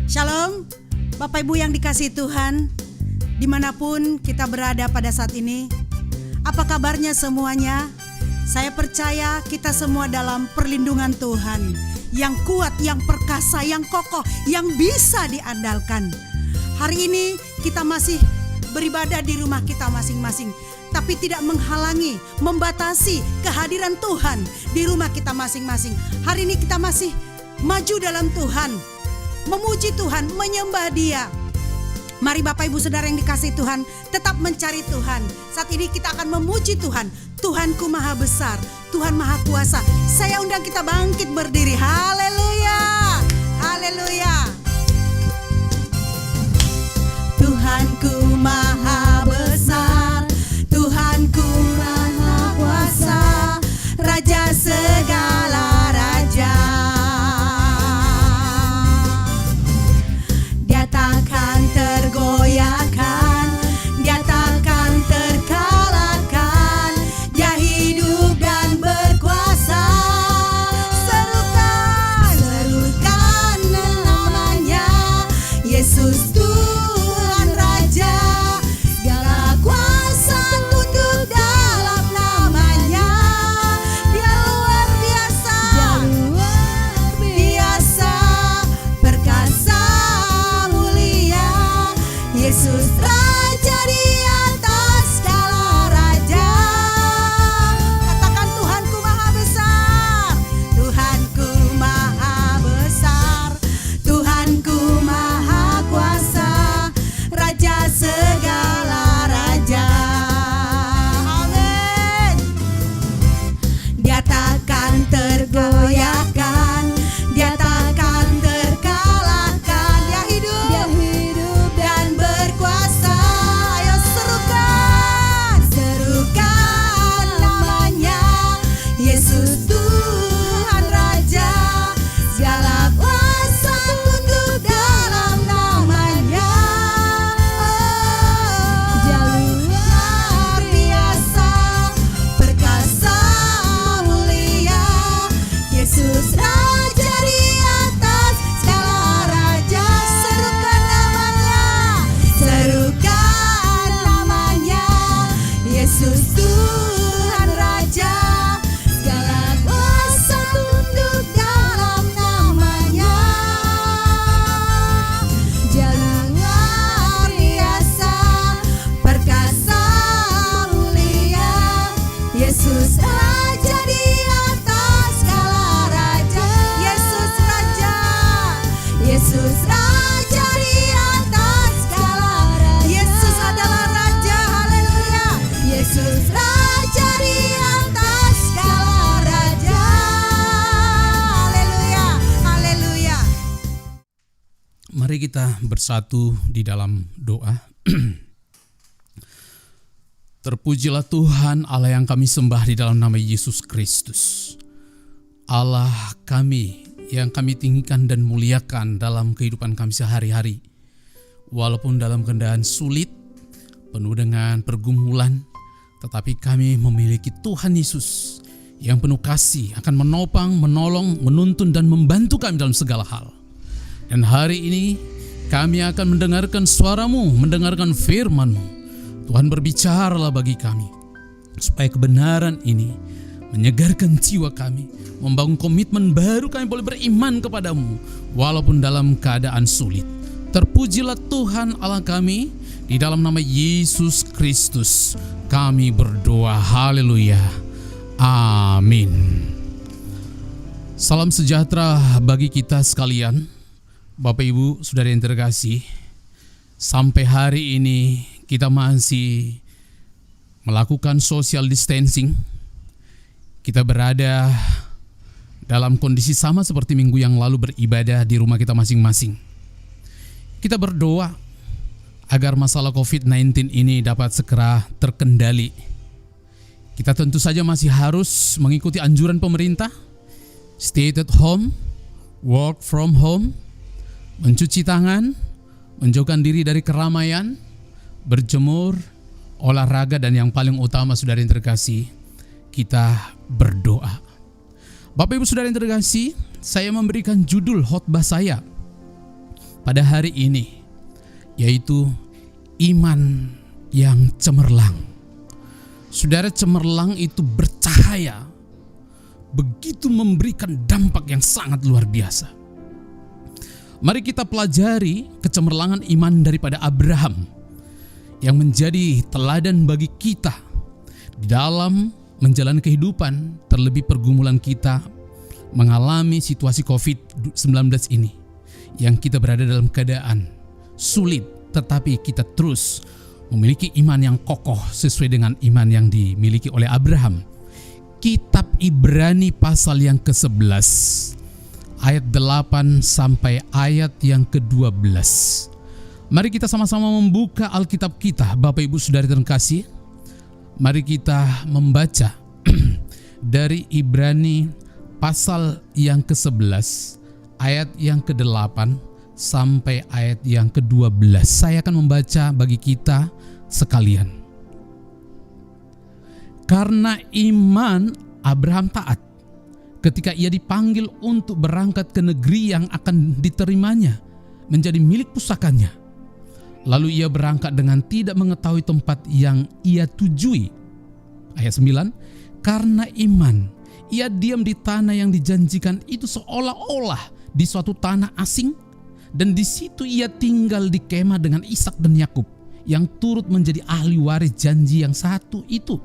Shalom, Bapak Ibu yang dikasihi Tuhan, dimanapun kita berada pada saat ini. Apa kabarnya semuanya? Saya percaya kita semua dalam perlindungan Tuhan yang kuat, yang perkasa, yang kokoh, yang bisa diandalkan. Hari ini kita masih beribadah di rumah kita masing-masing, tapi tidak menghalangi, membatasi kehadiran Tuhan di rumah kita masing-masing. Hari ini kita masih maju dalam Tuhan, memuji Tuhan, menyembah Dia. Mari Bapak Ibu Saudara yang dikasihi Tuhan, tetap mencari Tuhan. Saat ini kita akan memuji Tuhan. Tuhanku Maha Besar, Tuhan Maha Kuasa. Saya undang kita bangkit berdiri. Haleluya, haleluya. Tuhanku Maha Besar, Tuhanku Maha Kuasa, Raja segala raja. Dia takkan tergoyahkan, Dia takkan terkalahkan. Dia hidup dan berkuasa. Serukan, serukan namanya, Yesus Tuhan Raja. Segala kuasa tunduk dalam namanya. Dia luar biasa, biasa, perkasa, mulia. Yesus Raja di atas segala raja. Katakan Tuhanku Maha Besar, Tuhanku Maha Besar, Tuhanku Maha Kuasa, Raja segala raja. Amin. Dia takkan tergoyahkan, Dia takkan terkalahkan. Dia hidup dan berkuasa. Ayo serukan, serukan namanya, Yesus Tuhan Raja. Segala kuasa tunduk dalam namanya. Dia luar biasa, perkasa, mulia. Yesus Raja di atas segala raja. Serukan namanya, serukan namanya, Yesus Tuhan Raja. Segala kuasa tunduk dalam namanya. Dia luar biasa, perkasa, mulia. Yesus Raja di atas segala raja. Yesus Raja, Yesus Raja di atas segala raja. Yesus adalah Raja, haleluya. Yesus Raja di atas segala raja. Haleluya, haleluya. Mari kita bersatu di dalam doa. Terpujilah Tuhan Allah yang kami sembah di dalam nama Yesus Kristus. Allah kami yang kami tinggikan dan muliakan dalam kehidupan kami sehari-hari. Walaupun dalam keadaan sulit, penuh dengan pergumulan, tetapi kami memiliki Tuhan Yesus yang penuh kasih, akan menopang, menolong, menuntun dan membantu kami dalam segala hal. Dan hari ini kami akan mendengarkan suara-Mu, mendengarkan firman-Mu. Tuhan berbicaralah bagi kami, supaya kebenaran ini menyegarkan jiwa kami, membangun komitmen baru kami boleh beriman kepadamu, walaupun dalam keadaan sulit. Terpujilah Tuhan Allah kami, di dalam nama Yesus Kristus kami berdoa, haleluya, amin. Salam sejahtera bagi kita sekalian, Bapak Ibu Saudara yang terkasih. Sampai hari ini kita masih melakukan social distancing. Kita berada dalam kondisi sama seperti minggu yang lalu, beribadah di rumah kita masing-masing. Kita berdoa agar masalah COVID-19 ini dapat segera terkendali. Kita tentu saja masih harus mengikuti anjuran pemerintah, stay at home, work from home, mencuci tangan, menjauhkan diri dari keramaian, berjemur, olahraga, dan yang paling utama saudara yang terkasih, kita berdoa. Bapak Ibu Saudara yang terkasih, saya memberikan judul khotbah saya, pada hari ini, yaitu iman yang cemerlang. Saudara, cemerlang itu bercahaya, begitu memberikan dampak yang sangat luar biasa. Mari kita pelajari kecemerlangan iman daripada Abraham yang menjadi teladan bagi kita di dalam menjalani kehidupan, terlebih pergumulan kita mengalami situasi COVID-19 ini, yang kita berada dalam keadaan sulit, tetapi kita terus memiliki iman yang kokoh sesuai dengan iman yang dimiliki oleh Abraham. Kitab Ibrani pasal yang ke-11 ayat 8 sampai ayat yang ke-12. Mari kita sama-sama membuka Alkitab kita, Bapak Ibu Saudara terkasih. Mari kita membaca dari Ibrani pasal yang ke-11 ayat yang ke-8 sampai ayat yang ke-12. Saya akan membaca bagi kita sekalian. Karena iman Abraham taat ketika ia dipanggil untuk berangkat ke negeri yang akan diterimanya menjadi milik pusakanya. Lalu ia berangkat dengan tidak mengetahui tempat yang ia tujui. Ayat 9, karena iman ia diam di tanah yang dijanjikan itu seolah-olah di suatu tanah asing, dan di situ ia tinggal di kemah dengan Ishak dan Yakub yang turut menjadi ahli waris janji yang satu itu.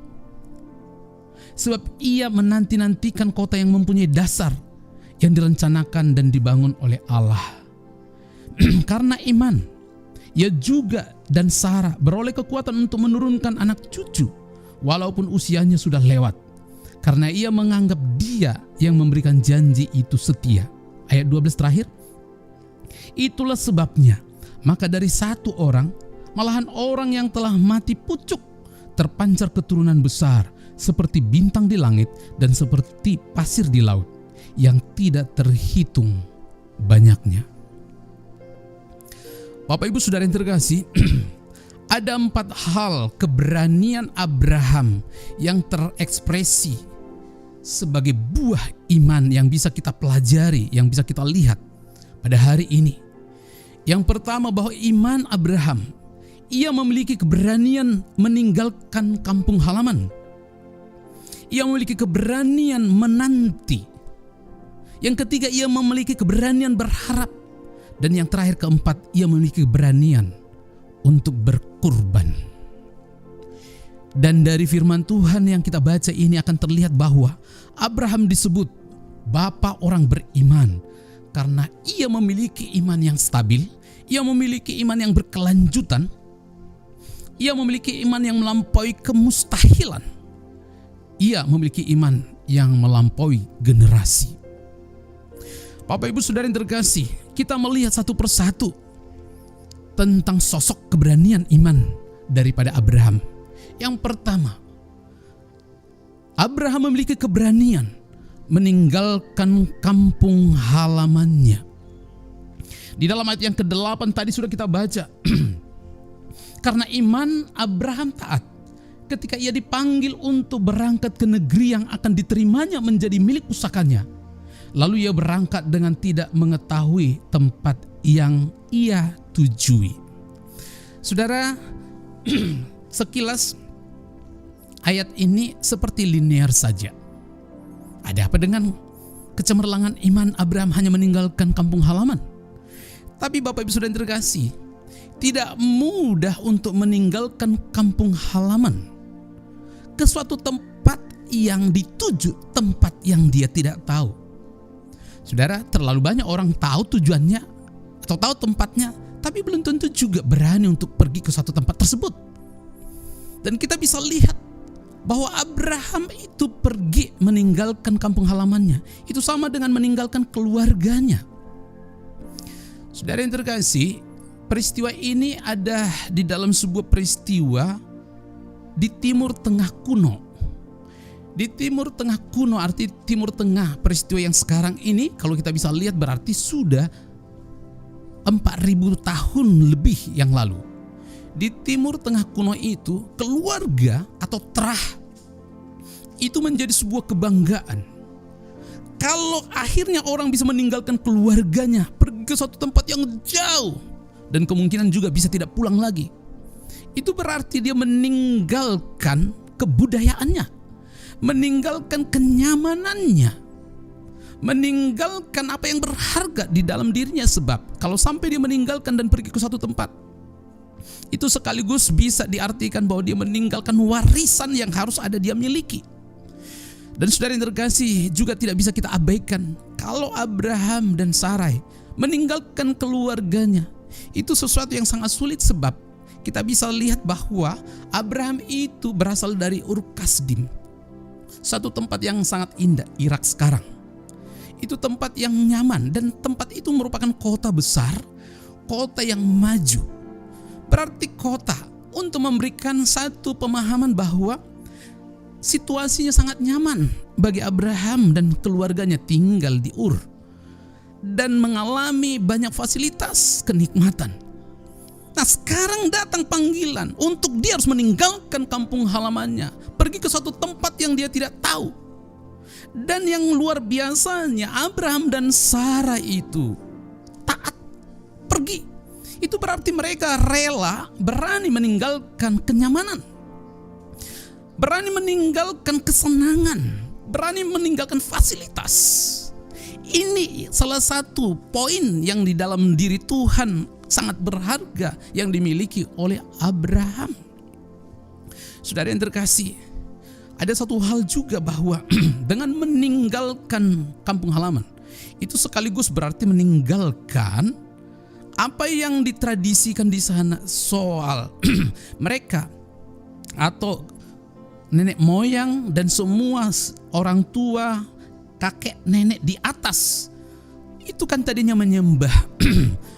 Sebab ia menanti-nantikan kota yang mempunyai dasar, yang direncanakan dan dibangun oleh Allah. Karena iman, ia juga dan Sarah beroleh kekuatan untuk menurunkan anak cucu, walaupun usianya sudah lewat, karena ia menganggap Dia yang memberikan janji itu setia. Ayat 12 terakhir, itulah sebabnya, maka dari satu orang, malahan orang yang telah mati pucuk, terpancar keturunan besar, seperti bintang di langit dan seperti pasir di laut, yang tidak terhitung banyaknya. Bapak Ibu Saudara yang terkasih, ada 4 hal keberanian Abraham yang terekspresi sebagai buah iman yang bisa kita pelajari, yang bisa kita lihat pada hari ini. Yang pertama, bahwa iman Abraham, ia memiliki keberanian meninggalkan kampung halaman. Ia memiliki keberanian menanti. Yang ketiga, ia memiliki keberanian berharap. Dan yang terakhir, keempat, ia memiliki keberanian untuk berkurban. Dan dari firman Tuhan yang kita baca ini akan terlihat bahwa Abraham disebut bapa orang beriman karena ia memiliki iman yang stabil, ia memiliki iman yang berkelanjutan, ia memiliki iman yang melampaui kemustahilan, ia memiliki iman yang melampaui generasi. Bapak Ibu Saudara yang terkasih, kita melihat satu persatu tentang sosok keberanian iman daripada Abraham. Yang pertama, Abraham memiliki keberanian meninggalkan kampung halamannya. Di dalam ayat yang ke-8 tadi sudah kita baca. Karena iman Abraham taat ketika ia dipanggil untuk berangkat ke negeri yang akan diterimanya menjadi milik pusakanya. Lalu ia berangkat dengan tidak mengetahui tempat yang ia tujui. Saudara, sekilas ayat ini seperti linear saja. Ada apa dengan kecemerlangan iman Abraham hanya meninggalkan kampung halaman? Tapi Bapak Ibu Saudara yang terkasih, tidak mudah untuk meninggalkan kampung halaman ke suatu tempat yang dituju, tempat yang dia tidak tahu. Saudara, terlalu banyak orang tahu tujuannya atau tahu tempatnya, tapi belum tentu juga berani untuk pergi ke suatu tempat tersebut. Dan kita bisa lihat bahwa Abraham itu pergi meninggalkan kampung halamannya. Itu sama dengan meninggalkan keluarganya. Saudara yang terkasih, peristiwa ini ada di dalam sebuah peristiwa di Timur Tengah kuno. Di Timur Tengah kuno, arti Timur Tengah, peristiwa yang sekarang ini kalau kita bisa lihat berarti sudah 4.000 tahun lebih yang lalu. Di Timur Tengah kuno itu, keluarga atau terah itu menjadi sebuah kebanggaan. Kalau akhirnya orang bisa meninggalkan keluarganya, pergi pergi ke suatu tempat yang jauh dan kemungkinan juga bisa tidak pulang lagi. Itu berarti dia meninggalkan kebudayaannya, meninggalkan kenyamanannya, meninggalkan apa yang berharga di dalam dirinya. Sebab kalau sampai dia meninggalkan dan pergi ke suatu tempat, itu sekaligus bisa diartikan bahwa dia meninggalkan warisan yang harus ada dia miliki. Dan saudara yang terkasih, juga tidak bisa kita abaikan kalau Abraham dan Sarai meninggalkan keluarganya. Itu sesuatu yang sangat sulit, sebab kita bisa lihat bahwa Abraham itu berasal dari Ur Kasdim, satu tempat yang sangat indah, Irak sekarang. Itu tempat yang nyaman, dan tempat itu merupakan kota besar, kota yang maju. Berarti kota untuk memberikan satu pemahaman bahwa situasinya sangat nyaman bagi Abraham dan keluarganya tinggal di Ur dan mengalami banyak fasilitas kenikmatan. Nah, sekarang datang panggilan untuk dia harus meninggalkan kampung halamannya, pergi ke suatu tempat yang dia tidak tahu. Dan yang luar biasanya, Abraham dan Sarah itu taat pergi. Itu berarti mereka rela, berani meninggalkan kenyamanan, berani meninggalkan kesenangan, berani meninggalkan fasilitas. Ini salah satu poin yang di dalam diri Tuhan sangat berharga yang dimiliki oleh Abraham. Saudara yang terkasih, ada satu hal juga bahwa dengan meninggalkan kampung halaman, itu sekaligus berarti meninggalkan apa yang ditradisikan di sana soal mereka atau nenek moyang dan semua orang tua, kakek nenek di atas. Itu kan tadinya menyembah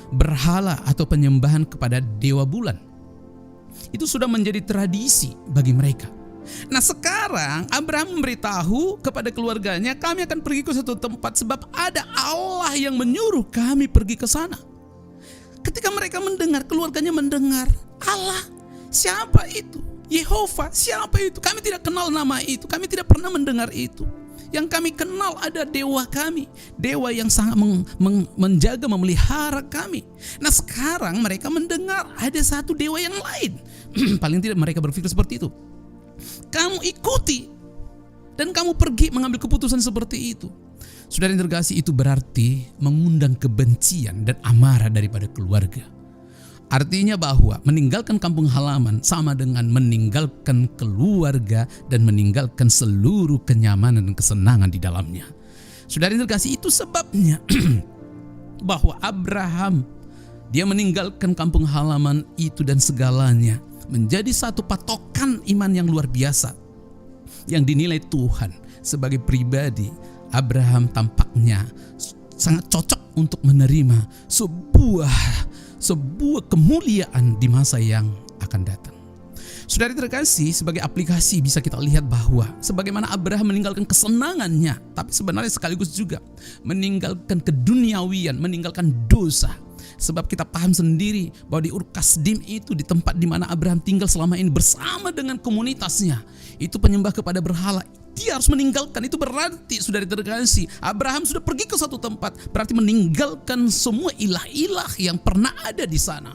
berhala atau penyembahan kepada dewa bulan. Itu sudah menjadi tradisi bagi mereka. Nah, sekarang Abraham memberitahu kepada keluarganya, kami akan pergi ke suatu tempat sebab ada Allah yang menyuruh kami pergi ke sana. Ketika mereka mendengar, keluarganya mendengar, Allah, siapa itu? Yehova, siapa itu? Kami tidak kenal nama itu, kami tidak pernah mendengar itu. Yang kami kenal ada dewa kami, dewa yang sangat menjaga, memelihara kami. Nah, sekarang mereka mendengar ada satu dewa yang lain. Paling tidak mereka berpikir seperti itu. Kamu ikuti dan kamu pergi mengambil keputusan seperti itu. Saudara yang terkasih, itu berarti mengundang kebencian dan amarah daripada keluarga. Artinya bahwa meninggalkan kampung halaman sama dengan meninggalkan keluarga dan meninggalkan seluruh kenyamanan dan kesenangan di dalamnya. Saudara yang terkasih, itu sebabnya bahwa Abraham, dia meninggalkan kampung halaman itu dan segalanya menjadi satu patokan iman yang luar biasa yang dinilai Tuhan. Sebagai pribadi, Abraham tampaknya sangat cocok untuk menerima sebuah kemuliaan di masa yang akan datang. Saudara terkasih, sebagai aplikasi bisa kita lihat bahwa sebagaimana Abraham meninggalkan kesenangannya, tapi sebenarnya sekaligus juga meninggalkan keduniawian, meninggalkan dosa. Sebab kita paham sendiri bahwa di Ur Kasdim itu, di tempat di mana Abraham tinggal selama ini bersama dengan komunitasnya, itu penyembah kepada berhala. Dia harus meninggalkan. Itu berarti, saudara terkasih, Abraham sudah pergi ke suatu tempat, berarti meninggalkan semua ilah-ilah yang pernah ada di sana,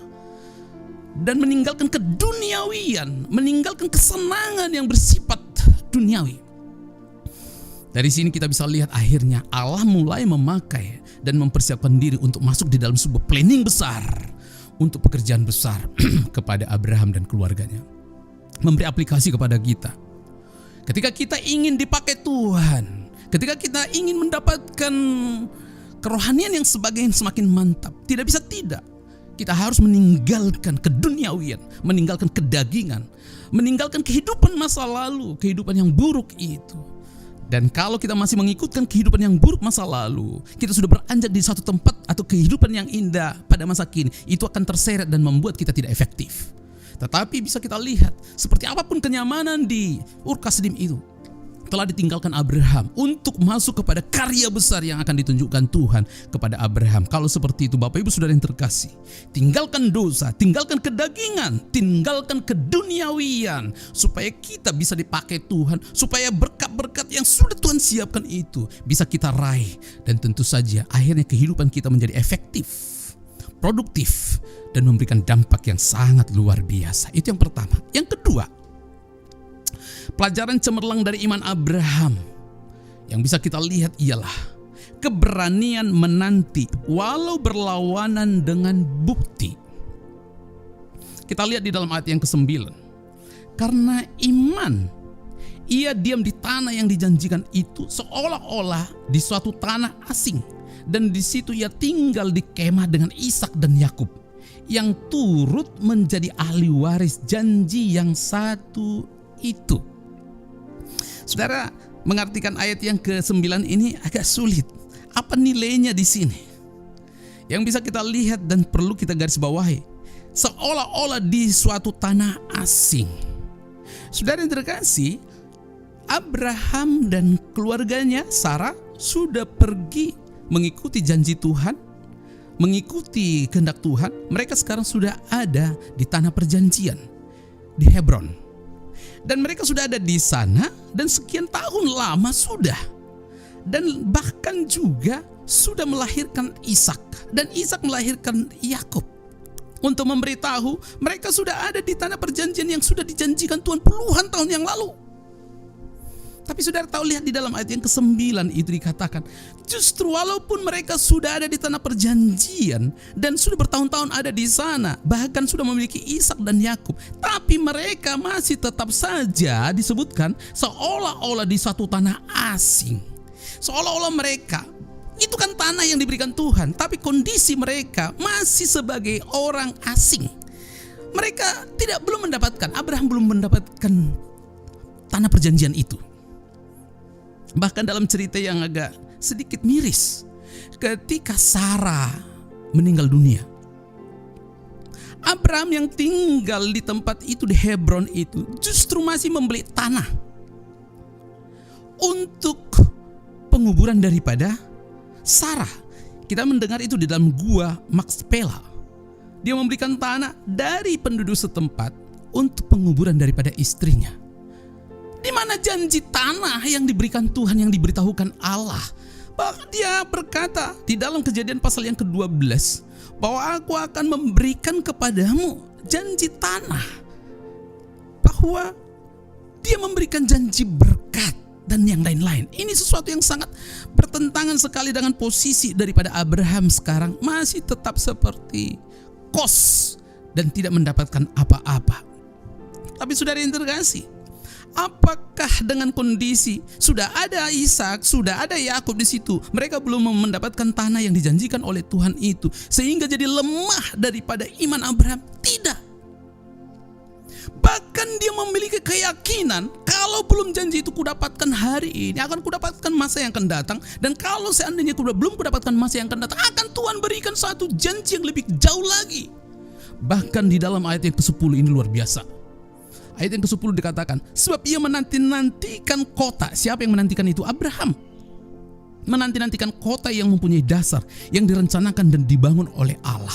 dan meninggalkan keduniawian, meninggalkan kesenangan yang bersifat duniawi. Dari sini kita bisa lihat akhirnya Allah mulai memakai dan mempersiapkan diri untuk masuk di dalam sebuah planning besar untuk pekerjaan besar kepada Abraham dan keluarganya. Memberi aplikasi kepada kita. Ketika kita ingin dipakai Tuhan, ketika kita ingin mendapatkan kerohanian yang semakin mantap, tidak bisa tidak. Kita harus meninggalkan keduniawian, meninggalkan kedagingan, meninggalkan kehidupan masa lalu, kehidupan yang buruk itu. Dan kalau kita masih mengikutkan kehidupan yang buruk masa lalu, kita sudah beranjak di satu tempat atau kehidupan yang indah pada masa kini, itu akan terseret dan membuat kita tidak efektif. Tetapi bisa kita lihat, seperti apapun kenyamanan di Ur Kasdim itu, telah ditinggalkan Abraham untuk masuk kepada karya besar yang akan ditunjukkan Tuhan kepada Abraham. Kalau seperti itu Bapak Ibu Saudara yang terkasih, tinggalkan dosa, tinggalkan kedagingan, tinggalkan keduniawian, supaya kita bisa dipakai Tuhan, supaya berkat-berkat yang sudah Tuhan siapkan itu bisa kita raih. Dan tentu saja akhirnya kehidupan kita menjadi efektif, produktif, dan memberikan dampak yang sangat luar biasa. Itu yang pertama. Yang kedua, pelajaran cemerlang dari iman Abraham yang bisa kita lihat ialah keberanian menanti walau berlawanan dengan bukti. Kita lihat di dalam ayat yang ke-9. Karena iman, ia diam di tanah yang dijanjikan itu seolah-olah di suatu tanah asing, dan di situ ia tinggal di kemah dengan Ishak dan Yakub yang turut menjadi ahli waris janji yang satu itu. Saudara, mengartikan ayat yang ke-9 ini agak sulit. Apa nilainya di sini? Yang bisa kita lihat dan perlu kita garis bawahi, seolah-olah di suatu tanah asing. Saudara yang terkasih, Abraham dan keluarganya Sarah sudah pergi mengikuti janji Tuhan, mengikuti kehendak Tuhan. Mereka sekarang sudah ada di tanah perjanjian, di Hebron. Dan mereka sudah ada di sana dan sekian tahun lama sudah. Dan bahkan juga sudah melahirkan Ishak, dan Ishak melahirkan Yakub. Untuk memberitahu mereka sudah ada di tanah perjanjian yang sudah dijanjikan Tuhan puluhan tahun yang lalu. Tapi saudara tahu, lihat di dalam ayat yang ke-9 itu dikatakan, justru walaupun mereka sudah ada di tanah perjanjian dan sudah bertahun-tahun ada di sana, bahkan sudah memiliki Ishak dan Yakub, tapi mereka masih tetap saja disebutkan seolah-olah di satu tanah asing. Seolah-olah mereka itu kan tanah yang diberikan Tuhan, tapi kondisi mereka masih sebagai orang asing. Mereka belum mendapatkan, Abraham belum mendapatkan tanah perjanjian itu. Bahkan dalam cerita yang agak sedikit miris, ketika Sarah meninggal dunia, Abraham yang tinggal di tempat itu, di Hebron itu, justru masih membeli tanah untuk penguburan daripada Sarah. Kita mendengar itu di dalam gua Makpela. Dia memberikan tanah dari penduduk setempat untuk penguburan daripada istrinya. Di mana janji tanah yang diberikan Tuhan, yang diberitahukan Allah? Bahkan dia berkata di dalam Kejadian pasal yang ke-12 bahwa aku akan memberikan kepadamu janji tanah, bahwa dia memberikan janji berkat dan yang lain-lain. Ini sesuatu yang sangat bertentangan sekali dengan posisi daripada Abraham sekarang, masih tetap seperti kos dan tidak mendapatkan apa-apa. Tapi saudara yang terkasih, apakah dengan kondisi sudah ada Ishak, sudah ada Yakub di situ, mereka belum mendapatkan tanah yang dijanjikan oleh Tuhan itu, sehingga jadi lemah daripada iman Abraham? Tidak. Bahkan dia memiliki keyakinan, kalau belum janji itu kudapatkan hari ini, akan kudapatkan masa yang akan datang. Dan kalau seandainya belum kudapatkan masa yang akan datang, akan Tuhan berikan satu janji yang lebih jauh lagi. Bahkan di dalam ayat yang ke-10 ini luar biasa. Ayat yang ke-10 dikatakan, sebab ia menanti-nantikan kota. Siapa yang menantikan itu? Abraham. Menanti-nantikan kota yang mempunyai dasar, yang direncanakan dan dibangun oleh Allah.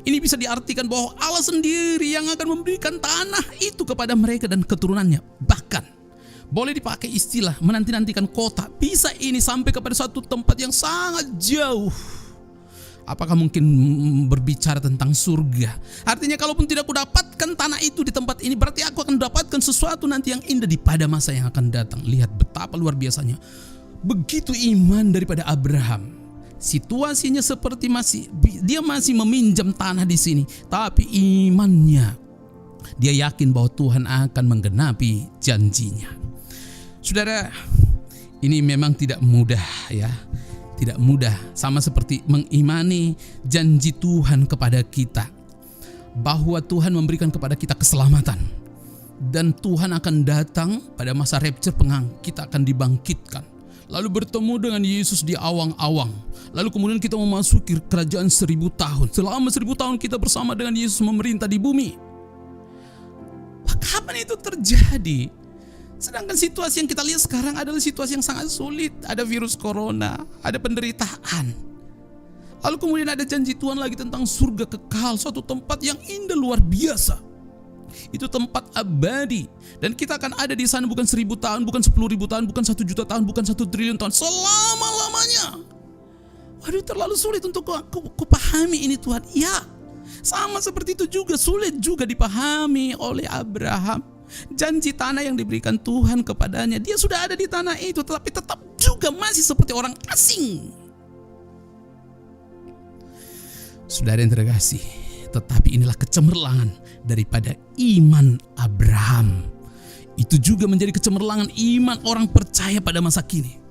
Ini bisa diartikan bahwa Allah sendiri yang akan memberikan tanah itu kepada mereka dan keturunannya. Bahkan boleh dipakai istilah menanti-nantikan kota. Bisa ini sampai kepada suatu tempat yang sangat jauh. Apakah mungkin berbicara tentang surga? Artinya kalaupun tidak kudapatkan tanah itu di tempat ini, berarti aku akan dapatkan sesuatu nanti yang indah di pada masa yang akan datang. Lihat betapa luar biasanya. Begitu iman daripada Abraham. Situasinya seperti dia masih meminjam tanah di sini, tapi imannya, dia yakin bahwa Tuhan akan menggenapi janjinya. Saudara, ini memang tidak mudah ya. Tidak mudah, sama seperti mengimani janji Tuhan kepada kita, bahwa Tuhan memberikan kepada kita keselamatan, dan Tuhan akan datang pada masa rapture, kita akan dibangkitkan, lalu bertemu dengan Yesus di awang-awang, lalu kemudian kita memasuki kerajaan 1000 tahun. Selama 1000 tahun kita bersama dengan Yesus memerintah di bumi. Kapan itu terjadi? Sedangkan situasi yang kita lihat sekarang adalah situasi yang sangat sulit. Ada virus corona, ada penderitaan. Lalu kemudian ada janji Tuhan lagi tentang surga kekal, suatu tempat yang indah luar biasa. Itu tempat abadi, dan kita akan ada di sana bukan 1000 tahun, bukan 10.000 tahun, bukan 1 juta tahun, bukan 1 triliun tahun, selama-lamanya. Waduh, terlalu sulit untuk ku pahami ini Tuhan. Ya, sama seperti itu juga sulit juga dipahami oleh Abraham. Janji tanah yang diberikan Tuhan kepadanya, dia sudah ada di tanah itu, tetapi tetap juga masih seperti orang asing. Saudara yang terkasih, tetapi inilah kecemerlangan daripada iman Abraham. Itu juga menjadi kecemerlangan iman orang percaya pada masa kini.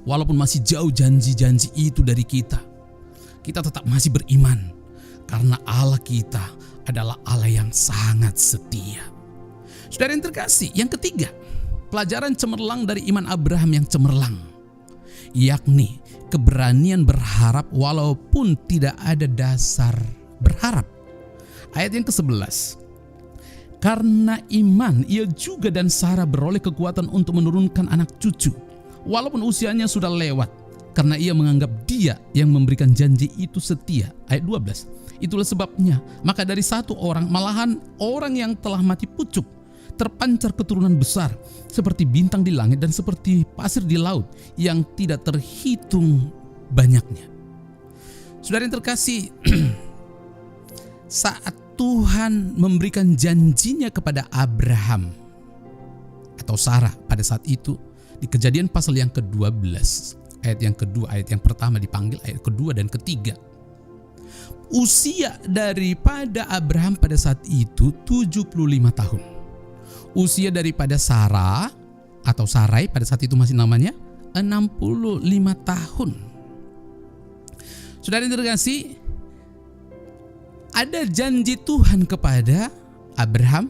Walaupun masih jauh janji-janji itu dari kita, kita tetap masih beriman, karena Allah kita adalah Allah yang sangat setia. Saudara yang terkasih, yang ketiga, pelajaran cemerlang dari iman Abraham yang cemerlang, yakni keberanian berharap walaupun tidak ada dasar berharap. Ayat yang ke-11. Karena iman ia juga dan Sarah beroleh kekuatan untuk menurunkan anak cucu, walaupun usianya sudah lewat, karena ia menganggap dia yang memberikan janji itu setia. Ayat 12. Itulah sebabnya, maka dari satu orang, malahan orang yang telah mati pucuk, terpancar keturunan besar, seperti bintang di langit dan seperti pasir di laut, yang tidak terhitung banyaknya. Saudara yang terkasih, saat Tuhan memberikan janjinya kepada Abraham atau Sarah pada saat itu, di Kejadian pasal yang ke-12, ayat yang kedua, ayat yang pertama dipanggil, ayat kedua dan ketiga. Usia daripada Abraham pada saat itu 75 tahun. Usia daripada Sarah atau Sarai pada saat itu masih namanya 65 tahun. Saudara yang terkasih, ada janji Tuhan kepada Abraham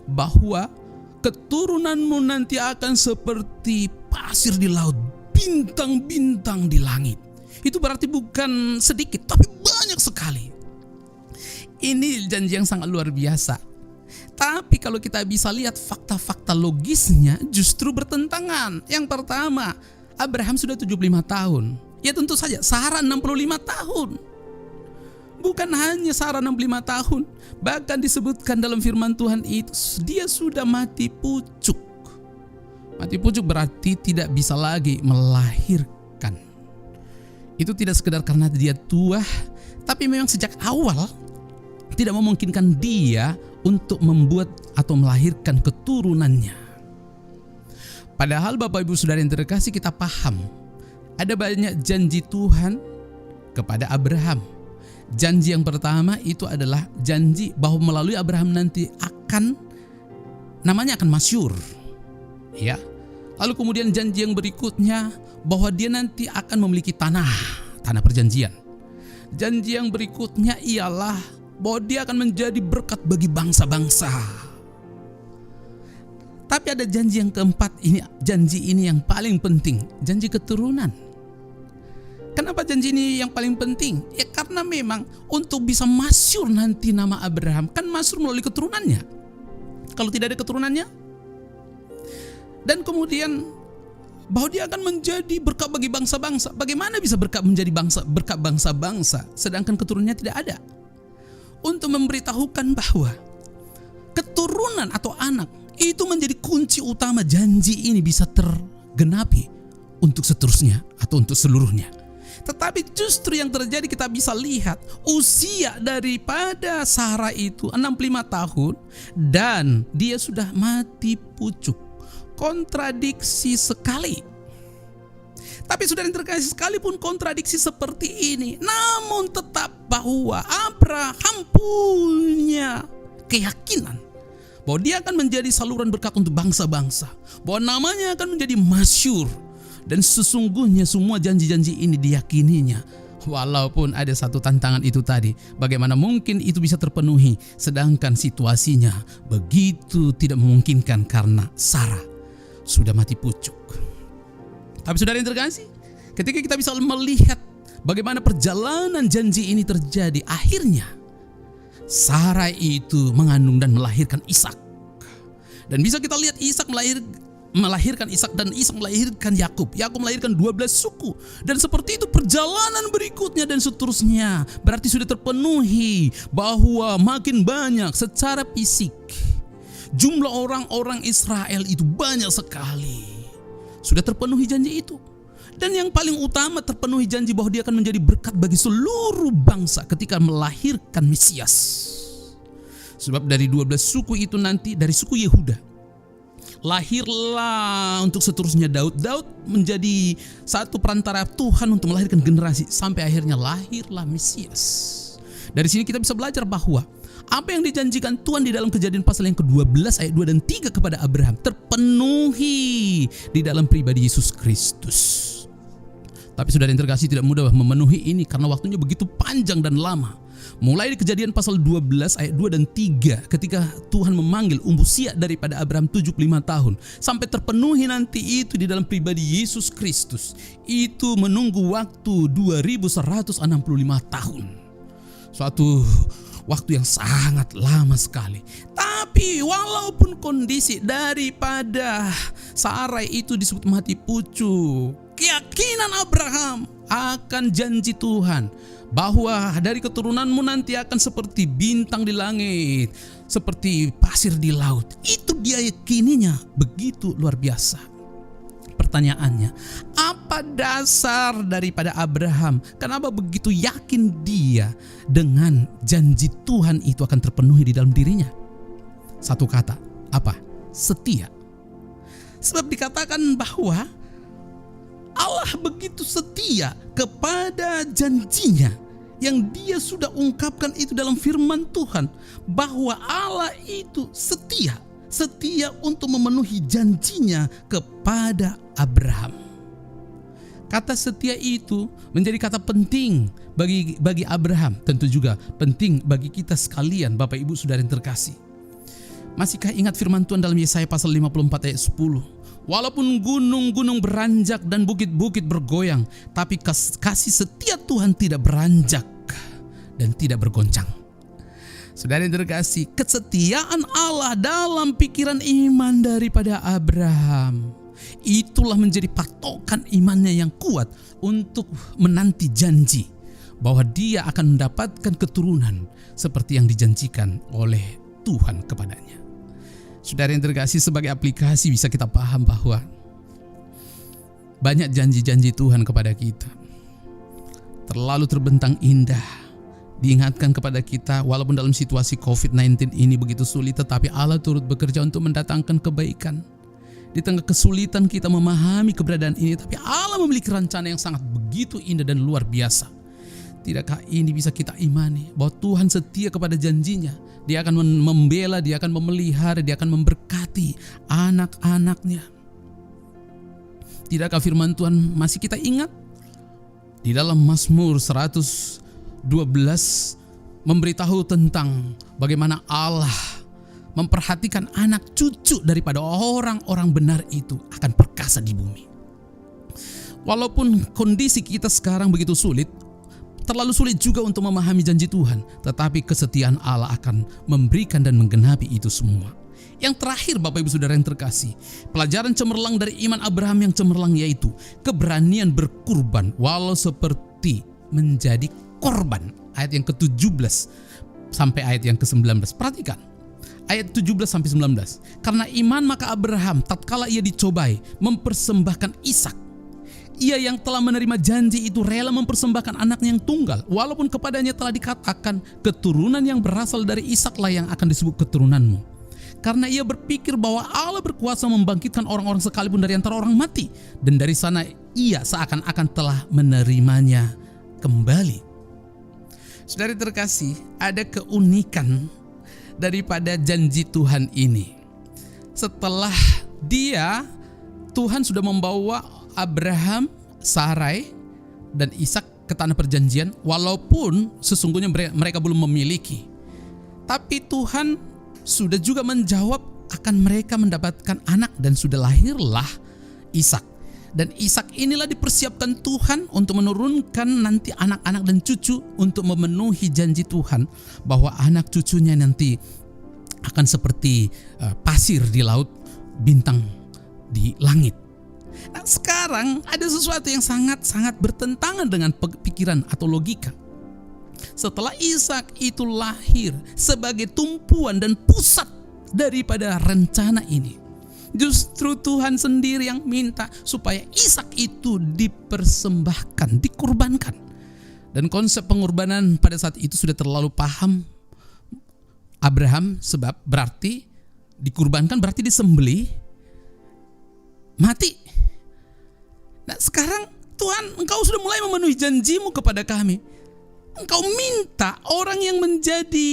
bahwa keturunanmu nanti akan seperti pasir di laut, bintang-bintang di langit. Itu berarti bukan sedikit, tapi banyak sekali. Ini janji yang sangat luar biasa. Tapi kalau kita bisa lihat fakta-fakta logisnya justru bertentangan. Yang pertama, Abraham sudah 75 tahun. Ya tentu saja Sarah 65 tahun. Bukan hanya Sarah 65 tahun, bahkan disebutkan dalam firman Tuhan itu dia sudah mati pucuk. Mati pucuk berarti tidak bisa lagi melahirkan. Itu tidak sekedar karena dia tua, tapi memang sejak awal tidak memungkinkan dia untuk membuat atau melahirkan keturunannya. Padahal Bapak Ibu Saudara yang terkasih, kita paham ada banyak janji Tuhan kepada Abraham. Janji yang pertama itu adalah janji bahwa melalui Abraham nanti namanya akan masyhur. Ya. Lalu kemudian janji yang berikutnya bahwa dia nanti akan memiliki tanah perjanjian. Janji yang berikutnya ialah bahwa dia akan menjadi berkat bagi bangsa-bangsa. Tapi ada janji yang keempat, janji ini yang paling penting, janji keturunan. Kenapa janji ini yang paling penting? Ya karena memang untuk bisa masyhur nanti nama Abraham, kan masyhur melalui keturunannya. Kalau tidak ada keturunannya, dan kemudian bahwa dia akan menjadi berkat bagi bangsa-bangsa. Bagaimana bisa berkat bangsa-bangsa sedangkan keturunannya tidak ada? Untuk memberitahukan bahwa keturunan atau anak itu menjadi kunci utama janji ini bisa tergenapi untuk seterusnya atau untuk seluruhnya. Tetapi justru yang terjadi kita bisa lihat usia daripada Sarah itu 65 tahun dan dia sudah mati pucuk. Kontradiksi sekali. Tapi saudara yang terkasih, sekalipun kontradiksi seperti ini, namun tetap bahwa Abraham punya keyakinan bahwa dia akan menjadi saluran berkat untuk bangsa-bangsa, bahwa namanya akan menjadi masyhur. Dan sesungguhnya semua janji-janji ini diyakininya. Walaupun ada satu tantangan itu tadi, bagaimana mungkin itu bisa terpenuhi sedangkan situasinya begitu tidak memungkinkan karena Sarah sudah mati pucuk. Tapi saudara yang terkasih, ketika kita bisa melihat bagaimana perjalanan janji ini terjadi, akhirnya Sarah itu mengandung dan melahirkan Ishak. Dan bisa kita lihat Ishak melahirkan Ishak dan Ishak melahirkan Yakub. Yakub melahirkan 12 suku. Dan seperti itu perjalanan berikutnya dan seterusnya. Berarti sudah terpenuhi bahwa makin banyak secara fisik. Jumlah orang-orang Israel itu banyak sekali. Sudah terpenuhi janji itu. Dan yang paling utama terpenuhi janji bahwa dia akan menjadi berkat bagi seluruh bangsa ketika melahirkan Mesias. Sebab dari 12 suku itu nanti dari suku Yehuda lahirlah untuk seterusnya Daud. Daud menjadi satu perantara Tuhan untuk melahirkan generasi sampai akhirnya lahirlah Mesias. Dari sini kita bisa belajar bahwa apa yang dijanjikan Tuhan di dalam Kejadian pasal yang ke-12 ayat 2 dan 3 kepada Abraham terpenuhi di dalam pribadi Yesus Kristus. Tapi saudara yang terkasih, tidak mudah memenuhi ini karena waktunya begitu panjang dan lama. Mulai di Kejadian pasal 12 ayat 2 dan 3 ketika Tuhan memanggil usia daripada Abraham 75 tahun. Sampai terpenuhi nanti itu di dalam pribadi Yesus Kristus. Itu menunggu waktu 2165 tahun. Suatu waktu yang sangat lama sekali. Tapi walaupun kondisi daripada Sarai itu disebut mati pucuk, keyakinan Abraham akan janji Tuhan bahwa dari keturunanmu nanti akan seperti bintang di langit, seperti pasir di laut. Itu dia yakininya begitu luar biasa. Pertanyaannya, apa dasar daripada Abraham? Kenapa begitu yakin dia dengan janji Tuhan itu akan terpenuhi di dalam dirinya? Satu kata, apa? Setia. Sebab dikatakan bahwa Allah begitu setia kepada janjinya yang dia sudah ungkapkan itu dalam firman Tuhan, bahwa Allah itu setia untuk memenuhi janjinya kepada Abraham. Kata setia itu menjadi kata penting bagi Abraham, tentu juga penting bagi kita sekalian, Bapak Ibu Saudara yang terkasih. Masihkah ingat firman Tuhan dalam Yesaya pasal 54 ayat 10? Walaupun gunung-gunung beranjak dan bukit-bukit bergoyang, tapi kasih setia Tuhan tidak beranjak dan tidak bergoncang. Saudara yang terkasih, kesetiaan Allah dalam pikiran iman daripada Abraham, itulah menjadi patokan imannya yang kuat untuk menanti janji bahwa dia akan mendapatkan keturunan seperti yang dijanjikan oleh Tuhan kepadanya. Saudara yang terkasih, sebagai aplikasi bisa kita paham bahwa banyak janji-janji Tuhan kepada kita terlalu terbentang indah. Diingatkan kepada kita walaupun dalam situasi COVID-19 ini begitu sulit, tetapi Allah turut bekerja untuk mendatangkan kebaikan. Di tengah kesulitan kita memahami keberadaan ini, tapi Allah memiliki rencana yang sangat begitu indah dan luar biasa. Tidakkah ini bisa kita imani bahwa Tuhan setia kepada janjinya? Dia akan membela, dia akan memelihara, dia akan memberkati anak-anaknya. Tidakkah firman Tuhan masih kita ingat? Di dalam Mazmur 112 memberitahu tentang bagaimana Allah memperhatikan anak cucu daripada orang-orang benar itu akan perkasa di bumi. Walaupun kondisi kita sekarang begitu sulit, terlalu sulit juga untuk memahami janji Tuhan, tetapi kesetiaan Allah akan memberikan dan menggenapi itu semua. Yang terakhir, Bapak Ibu Saudara yang terkasih, pelajaran cemerlang dari iman Abraham yang cemerlang yaitu keberanian berkurban walau seperti menjadi korban. Ayat yang ke-17 sampai ayat yang ke-19. Perhatikan ayat 17 sampai 19. Karena iman maka Abraham tatkala ia dicobai mempersembahkan Ishak, ia yang telah menerima janji itu rela mempersembahkan anaknya yang tunggal, walaupun kepadanya telah dikatakan keturunan yang berasal dari Ishaklah yang akan disebut keturunanmu. Karena ia berpikir bahwa Allah berkuasa membangkitkan orang-orang sekalipun dari antara orang mati, dan dari sana ia seakan-akan telah menerimanya kembali. Saudara terkasih, ada keunikan daripada janji Tuhan ini. Setelah Tuhan sudah membawa Abraham, Sarai, dan Ishak ke tanah perjanjian, walaupun sesungguhnya mereka belum memiliki. Tapi Tuhan sudah juga menjawab akan mereka mendapatkan anak, dan sudah lahirlah Ishak. Dan Ishak inilah dipersiapkan Tuhan untuk menurunkan nanti anak-anak dan cucu untuk memenuhi janji Tuhan bahwa anak cucunya nanti akan seperti pasir di laut, bintang di langit. Nah, sekarang ada sesuatu yang sangat-sangat bertentangan dengan pikiran atau logika. Setelah Ishak itu lahir sebagai tumpuan dan pusat daripada rencana ini, justru Tuhan sendiri yang minta supaya Ishak itu dipersembahkan, dikorbankan. Dan konsep pengorbanan pada saat itu sudah terlalu paham Abraham, sebab berarti dikurbankan berarti disembelih, mati. Nah sekarang Tuhan, Engkau sudah mulai memenuhi janjimu kepada kami. Engkau minta orang yang menjadi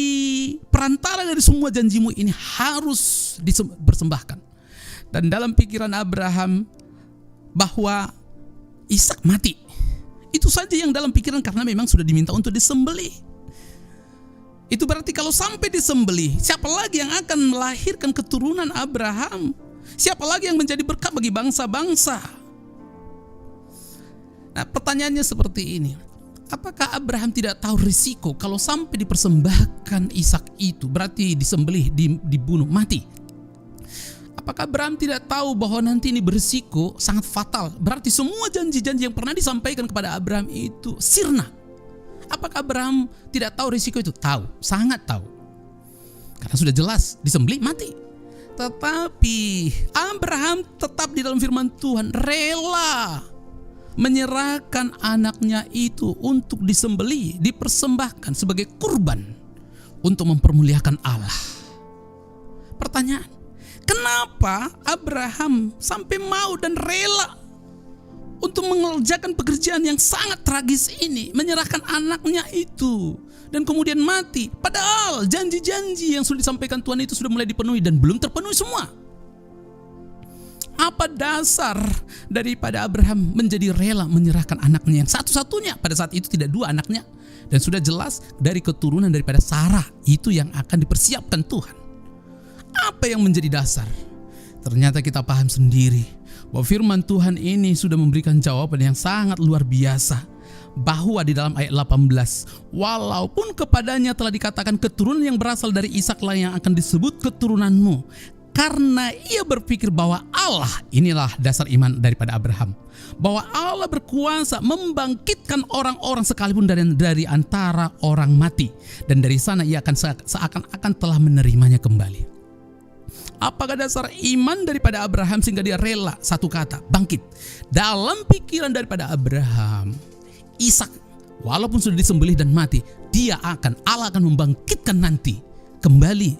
perantara dari semua janjimu ini harus dipersembahkan. Dan dalam pikiran Abraham bahwa Ishak mati, itu saja yang dalam pikiran, karena memang sudah diminta untuk disembelih. Itu berarti kalau sampai disembelih, siapa lagi yang akan melahirkan keturunan Abraham? Siapa lagi yang menjadi berkat bagi bangsa-bangsa? Nah, pertanyaannya seperti ini. Apakah Abraham tidak tahu risiko kalau sampai dipersembahkan Ishak itu, berarti disembelih, dibunuh, mati? Apakah Abraham tidak tahu bahwa nanti ini berisiko sangat fatal? Berarti semua janji-janji yang pernah disampaikan kepada Abraham itu sirna. Apakah Abraham tidak tahu risiko itu? Tahu, sangat tahu. Karena sudah jelas, disembelih, mati. Tetapi Abraham tetap di dalam firman Tuhan rela menyerahkan anaknya itu untuk disembelih, dipersembahkan sebagai kurban untuk mempermuliakan Allah. Pertanyaan, kenapa Abraham sampai mau dan rela untuk mengerjakan pekerjaan yang sangat tragis ini, menyerahkan anaknya itu dan kemudian mati? Padahal janji-janji yang sudah disampaikan Tuhan itu sudah mulai dipenuhi dan belum terpenuhi semua. Apa dasar daripada Abraham menjadi rela menyerahkan anaknya yang satu-satunya? Pada saat itu tidak dua anaknya, dan sudah jelas dari keturunan daripada Sarah itu yang akan dipersiapkan Tuhan. Apa yang menjadi dasar? Ternyata kita paham sendiri bahwa firman Tuhan ini sudah memberikan jawaban yang sangat luar biasa, bahwa di dalam ayat 18, walaupun kepadanya telah dikatakan keturunan yang berasal dari Ishaklah yang akan disebut keturunanmu, karena ia berpikir bahwa Allah, inilah dasar iman daripada Abraham, bahwa Allah berkuasa membangkitkan orang-orang sekalipun dari antara orang mati, dan dari sana ia akan seakan-akan telah menerimanya kembali. Apakah dasar iman daripada Abraham sehingga dia rela, satu kata, bangkit? Dalam pikiran daripada Abraham, Ishak walaupun sudah disembelih dan mati, Allah akan membangkitkan nanti kembali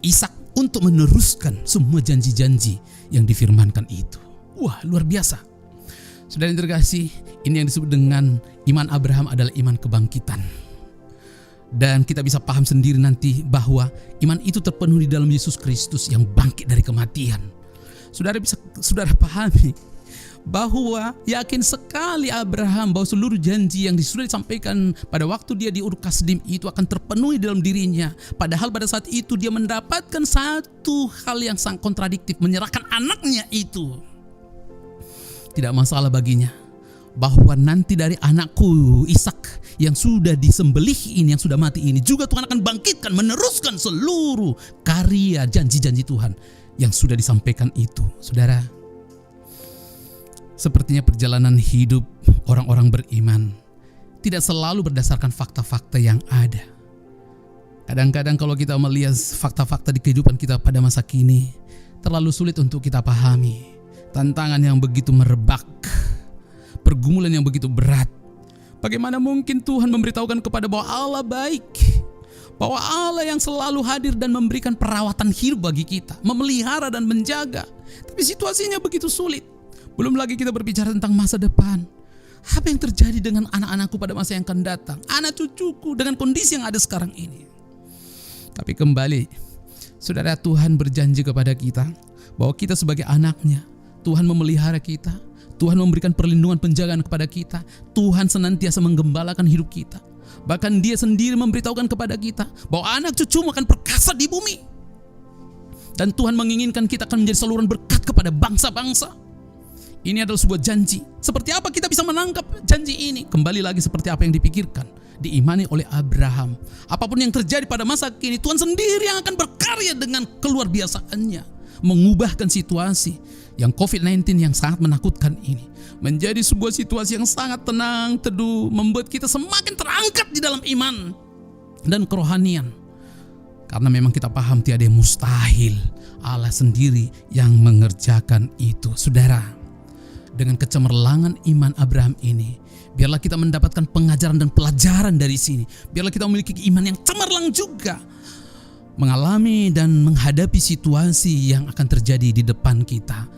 Ishak untuk meneruskan semua janji-janji yang difirmankan itu. Wah, luar biasa. Saudara yang terkasih, ini yang disebut dengan iman Abraham adalah iman kebangkitan. Dan kita bisa paham sendiri nanti bahwa iman itu terpenuhi di dalam Yesus Kristus yang bangkit dari kematian. Saudara pahami bahwa yakin sekali Abraham bahwa seluruh janji yang sudah disampaikan pada waktu dia di Ur Kasdim itu akan terpenuhi dalam dirinya. Padahal pada saat itu dia mendapatkan satu hal yang sangat kontradiktif, menyerahkan anaknya itu. Tidak masalah baginya bahwa nanti dari anakku Ishak yang sudah disembelih ini, yang sudah mati ini, juga Tuhan akan bangkitkan, meneruskan seluruh karya janji-janji Tuhan yang sudah disampaikan itu. Saudara, sepertinya perjalanan hidup orang-orang beriman tidak selalu berdasarkan fakta-fakta yang ada. Kadang-kadang kalau kita melihat fakta-fakta di kehidupan kita pada masa kini, terlalu sulit untuk kita pahami. Tantangan yang begitu merebak, pergumulan yang begitu berat. Bagaimana mungkin Tuhan memberitahukan kepada bahwa Allah baik, bahwa Allah yang selalu hadir dan memberikan perawatan hidup bagi kita, memelihara dan menjaga. Tapi situasinya begitu sulit. Belum lagi kita berbicara tentang masa depan. Apa yang terjadi dengan anak-anakku pada masa yang akan datang, anak cucuku dengan kondisi yang ada sekarang ini. Tapi kembali, saudara, Tuhan berjanji kepada kita bahwa kita sebagai anaknya, Tuhan memelihara kita, Tuhan memberikan perlindungan penjagaan kepada kita, Tuhan senantiasa menggembalakan hidup kita. Bahkan Dia sendiri memberitahukan kepada kita bahwa anak cucumu akan perkasa di bumi. Dan Tuhan menginginkan kita akan menjadi saluran berkat kepada bangsa-bangsa. Ini adalah sebuah janji. Seperti apa kita bisa menangkap janji ini? Kembali lagi seperti apa yang dipikirkan diimani oleh Abraham. Apapun yang terjadi pada masa kini, Tuhan sendiri yang akan berkarya dengan keluar biasaannya, mengubahkan situasi yang COVID-19 yang sangat menakutkan ini menjadi sebuah situasi yang sangat tenang, teduh, membuat kita semakin terangkat di dalam iman dan kerohanian. Karena memang kita paham tiada yang mustahil, Allah sendiri yang mengerjakan itu. Saudara, dengan kecemerlangan iman Abraham ini, biarlah kita mendapatkan pengajaran dan pelajaran dari sini. Biarlah kita memiliki iman yang cemerlang juga, mengalami dan menghadapi situasi yang akan terjadi di depan kita.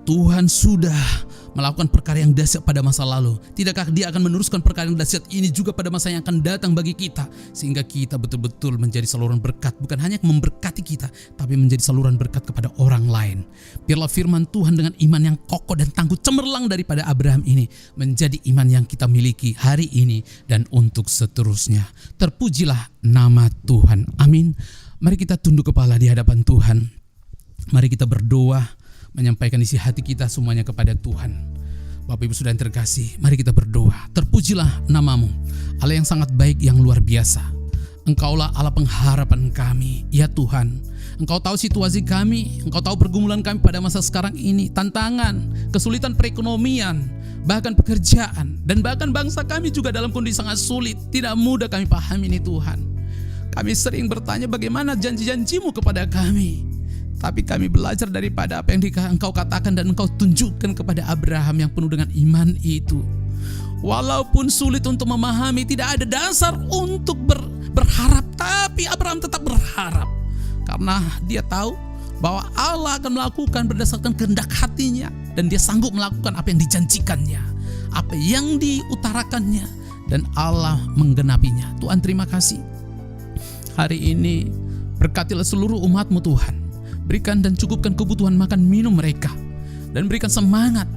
Tuhan sudah melakukan perkara yang dahsyat pada masa lalu. Tidakkah Dia akan meneruskan perkara yang dahsyat ini juga pada masa yang akan datang bagi kita, sehingga kita betul-betul menjadi saluran berkat, bukan hanya memberkati kita, tapi menjadi saluran berkat kepada orang lain. Biarlah firman Tuhan dengan iman yang kokoh dan tangguh cemerlang daripada Abraham ini menjadi iman yang kita miliki hari ini dan untuk seterusnya. Terpujilah nama Tuhan. Amin. Mari kita tunduk kepala di hadapan Tuhan. Mari kita berdoa, menyampaikan isi hati kita semuanya kepada Tuhan. Bapak Ibu Saudara yang terkasih, mari kita berdoa. Terpujilah namamu, Allah yang sangat baik, yang luar biasa. Engkaulah Allah pengharapan kami, ya Tuhan. Engkau tahu situasi kami, Engkau tahu pergumulan kami pada masa sekarang ini, tantangan, kesulitan perekonomian, bahkan pekerjaan, dan bahkan bangsa kami juga dalam kondisi sangat sulit. Tidak mudah kami pahami ini Tuhan. Kami sering bertanya bagaimana janji-janji-Mu kepada kami. Tapi kami belajar daripada apa yang Engkau katakan dan Engkau tunjukkan kepada Abraham yang penuh dengan iman itu. Walaupun sulit untuk memahami, tidak ada dasar untuk berharap, tapi Abraham tetap berharap. Karena dia tahu bahwa Allah akan melakukan berdasarkan kehendak hatinya, dan dia sanggup melakukan apa yang dijanjikannya, apa yang diutarakannya, dan Allah menggenapinya. Tuhan, terima kasih. Hari ini berkatilah seluruh umat-Mu Tuhan. Berikan dan cukupkan kebutuhan makan minum mereka, dan berikan semangat,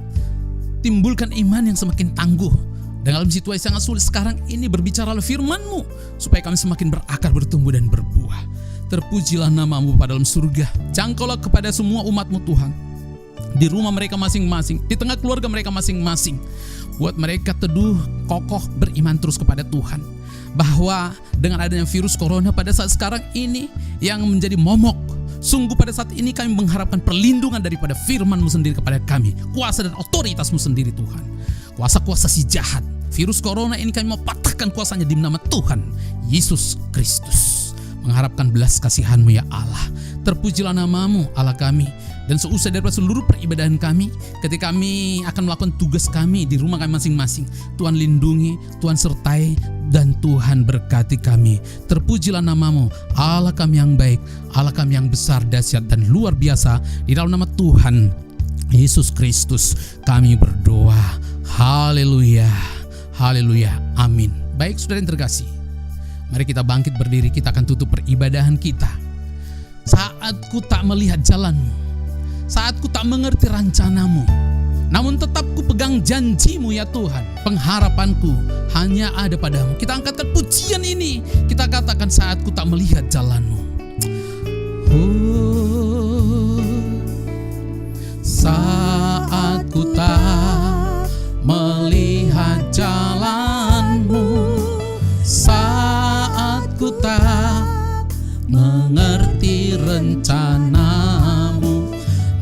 timbulkan iman yang semakin tangguh. Dalam situasi sangat sulit sekarang ini, berbicaralah firman-Mu supaya kami semakin berakar, bertumbuh dan berbuah. Terpujilah nama-Mu pada dalam surga. Jangkaulah kepada semua umat-Mu Tuhan, di rumah mereka masing-masing, di tengah keluarga mereka masing-masing. Buat mereka teduh, kokoh, beriman terus kepada Tuhan, bahwa dengan adanya virus corona pada saat sekarang ini yang menjadi momok, sungguh pada saat ini kami mengharapkan perlindungan daripada firman-Mu sendiri kepada kami, kuasa dan otoritas-Mu sendiri Tuhan. Kuasa-kuasa si jahat, virus corona ini kami mau patahkan kuasanya di nama Tuhan Yesus Kristus. Mengharapkan belas kasihan-Mu ya Allah. Terpujilah nama-Mu Allah kami. Dan seusai daripada seluruh peribadahan kami, ketika kami akan melakukan tugas kami di rumah kami masing-masing, Tuhan lindungi, Tuhan sertai, dan Tuhan berkati kami. Terpujilah nama-Mu Allah kami yang baik, Allah kami yang besar, dahsyat, dan luar biasa. Di dalam nama Tuhan Yesus Kristus kami berdoa. Haleluya, haleluya, amin. Baik saudara yang terkasih, mari kita bangkit berdiri, kita akan tutup peribadahan kita. Saat ku tak melihat jalan-Mu, saat ku tak mengerti rencana-Mu, namun tetap ku pegang janji-Mu ya Tuhan. Pengharapanku hanya ada padamu. Kita angkatkan pujian ini, kita katakan saat ku tak melihat jalan-Mu. Saat ku tak melihat jalan-Mu, saat ku tak mengerti rencana-Mu,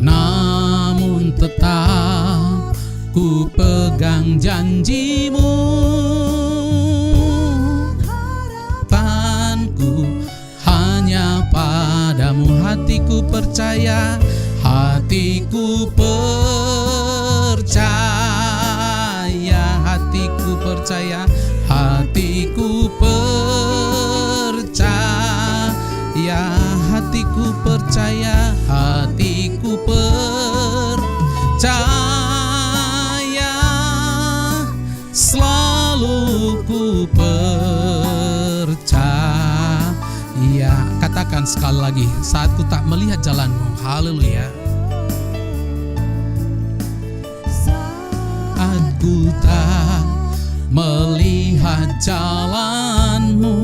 namun tetap ku pegang janji-Mu. Harapanku hanya padamu, hatiku percaya, hatiku percaya, hatiku percaya, hatiku percaya, hatiku percaya, hatiku percaya, selalu ku percaya. Katakan sekali lagi, saat ku tak melihat jalan-Mu. Haleluya. Saat ku tak melihat jalan-Mu,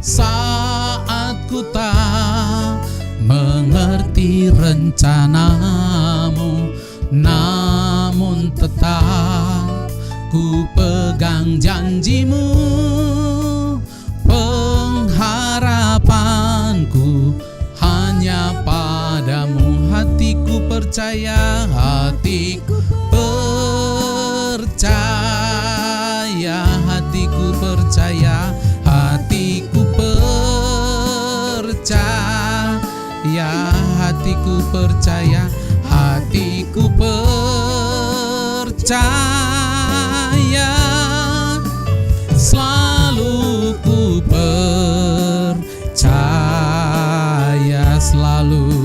saat ku tak mengerti rencana-Mu, namun tetap ku pegang janji-Mu. hatiku percaya, hatiku percaya, hatiku percaya, hatiku percaya, hatiku percaya, hatiku percaya, selalu ku percaya, selalu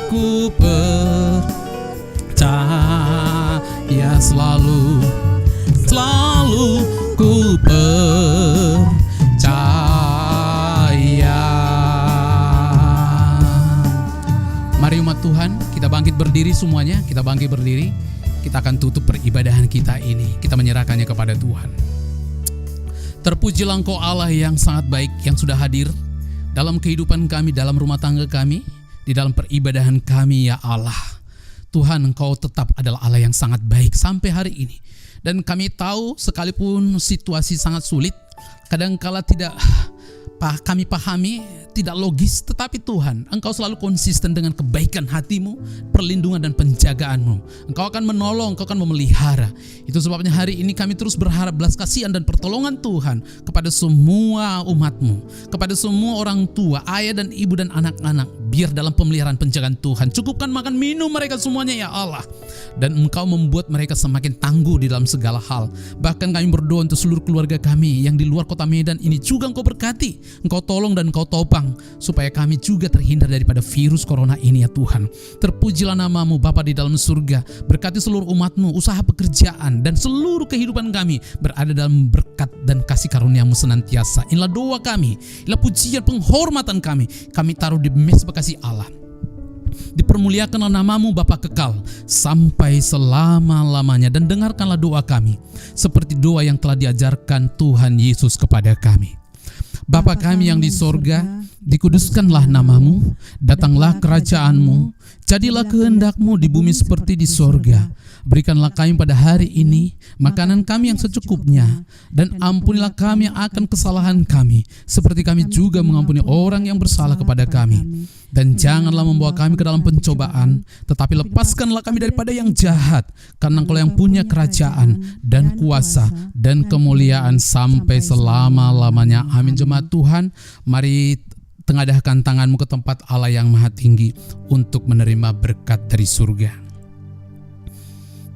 ku percaya, selalu ku percaya. Mari umat Tuhan, kita bangkit berdiri semuanya, kita bangkit berdiri. Kita akan tutup peribadahan kita ini, kita menyerahkannya kepada Tuhan. Terpujilah Engkau Allah yang sangat baik, yang sudah hadir dalam kehidupan kami, dalam rumah tangga kami, di dalam peribadahan kami ya Allah. Tuhan, Engkau tetap adalah Allah yang sangat baik sampai hari ini. Dan kami tahu sekalipun situasi sangat sulit, kadangkala tidak kami pahami, tidak logis, tetapi Tuhan, Engkau selalu konsisten dengan kebaikan hatimu, perlindungan dan penjagaanmu. Engkau akan menolong, Engkau akan memelihara. Itu sebabnya hari ini kami terus berharap belas kasihan dan pertolongan Tuhan kepada semua umat-Mu, kepada semua orang tua, ayah dan ibu dan anak-anak. Biar dalam pemeliharaan penjagaan Tuhan, cukupkan makan minum mereka semuanya ya Allah. Dan Engkau membuat mereka semakin tangguh di dalam segala hal. Bahkan kami berdoa untuk seluruh keluarga kami yang di luar kota Medan ini juga Engkau berkati, Engkau tolong dan Engkau topang, supaya kami juga terhindar daripada virus corona ini ya Tuhan. Terpujilah nama-Mu Bapa di dalam surga. Berkati seluruh umat-Mu, usaha pekerjaan dan seluruh kehidupan kami berada dalam berkat dan kasih karunia-Mu senantiasa. Inilah doa kami, inilah pujian penghormatan kami taruh di mezbah kasih Allah. Dipermuliakanlah nama-Mu Bapa kekal sampai selama-lamanya, dan dengarkanlah doa kami seperti doa yang telah diajarkan Tuhan Yesus kepada kami. Bapa kami yang di sorga, dikuduskanlah nama-Mu, datanglah kerajaan-Mu, jadilah kehendak-Mu di bumi seperti di sorga. Berikanlah kami pada hari ini makanan kami yang secukupnya, dan ampunilah kami yang akan kesalahan kami, seperti kami juga mengampuni orang yang bersalah kepada kami. Dan janganlah membawa kami ke dalam pencobaan, tetapi lepaskanlah kami daripada yang jahat, karena Engkau yang punya kerajaan dan kuasa dan kemuliaan sampai selama-lamanya. Amin. Jemaat Tuhan, mari tengadahkan tanganmu ke tempat Allah yang maha tinggi untuk menerima berkat dari surga.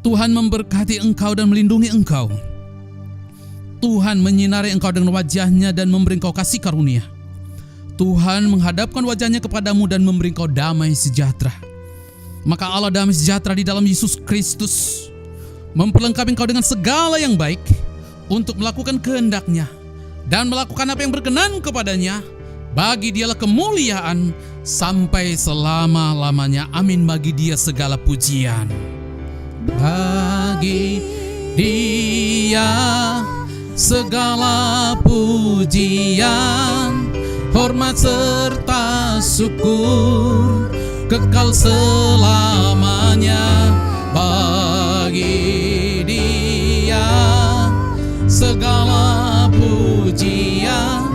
Tuhan memberkati engkau dan melindungi engkau. Tuhan menyinari engkau dengan wajah-Nya dan memberi engkau kasih karunia. Tuhan menghadapkan wajah-Nya kepadamu dan memberi engkau damai sejahtera. Maka Allah damai sejahtera di dalam Yesus Kristus memperlengkapi engkau dengan segala yang baik untuk melakukan kehendak-Nya dan melakukan apa yang berkenan kepada-Nya. Bagi Dialah kemuliaan sampai selama-lamanya. Amin. Bagi Dia segala pujian. Bagi Dia segala pujian, hormat serta syukur kekal selamanya. Bagi Dia segala pujian,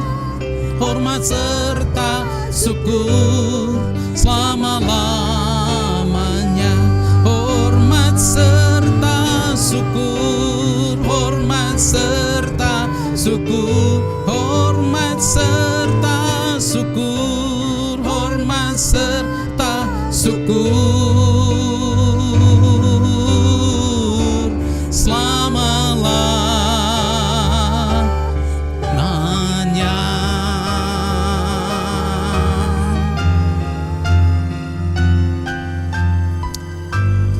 hormat serta syukur selama-lamanya. Hormat serta syukur, hormat serta syukur, hormat serta syukur, hormat serta syukur selama-lamanya.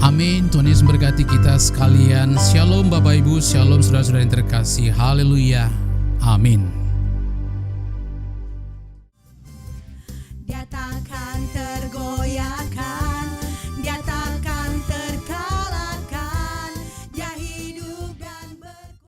Amin. Tuhan Yesus memberkati kita sekalian. Shalom Bapak Ibu, shalom saudara-saudara yang terkasih. Haleluya. Amin.